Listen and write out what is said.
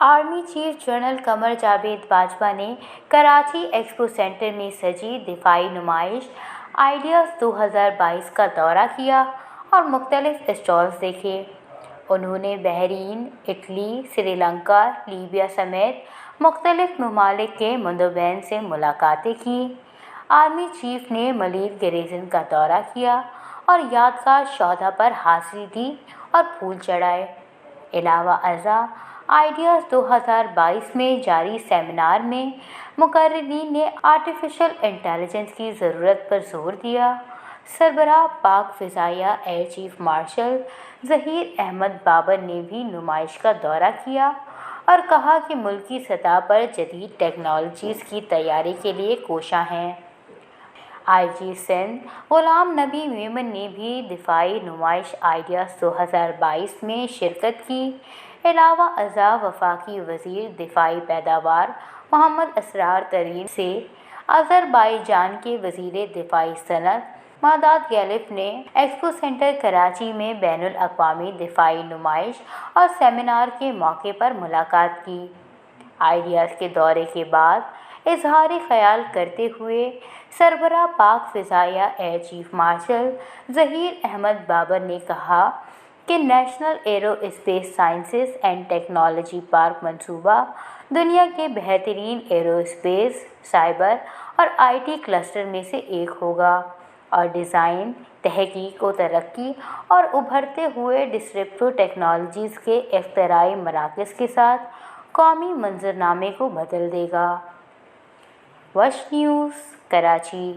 Army chief general Qamar Javed Bajwa ने Karachi expo centre में सजी दिफाई नुमाइश आइडियाज़ 2022 का दौरा किया और मुख्तलिफ स्टॉल्स देखे। उन्होंने बहरीन, इटली, श्रीलंका, लीबिया समेत मुख्तलिफ ममालिक के मुंदोबैन से मुलाकातें की। आर्मी चीफ ने मलीर गैरिसन का दौरा किया और यादगार शौधा पर हाजिरी दी और फूल चढ़ाए। अलावा अज़ा आइडियाज़ 2022 में जारी सेमिनार में मुकर्रिरीन ने आर्टिफिशियल इंटेलिजेंस की ज़रूरत पर जोर दिया। सरबराह पाक फ़िज़ाइया air chief marshal Zaheer Ahmed Babar ने भी नुमाइश का दौरा किया और कहा कि मुल्की सतह पर जदीद टेक्नोलॉजीज़ की तैयारी के लिए कोशां हैं। IG सिंध गुलाम नबी मेमन ने भी दिफाई नुमाइश आइडियाज़ 2022 में शिरकत की। अलावा अज़ा वफाकी वज़ीर दिफाई पैदावार मोहम्मद असरार तरीन से अज़रबाईजान के वज़ीर दिफाई सनत मदाद गैलिफ ने एक्सपो सेंटर कराची में बैनुल अक़वामी दिफाई नुमाइश और सेमिनार के मौके पर मुलाकात की। आइडियाज़ के दौरे के बाद इजहार ख्याल करते हुए सरबराह पाक फ़िज़ाइया air chief marshal Zaheer Ahmed Babar ने कहा कि national aerospace sciences and technology park मंसूबा दुनिया के बेहतरीन एरोस्पेस, साइबर और IT क्लस्टर में से एक होगा और डिज़ाइन, तहकीक व तरक्की और उभरते हुए डिस्रप्टिव टेक्नोलॉजीज़ के इख्तिराई मराकज़ के साथ कौमी मंजरनामे को बदल देगा। वश न्यूज़, कराची।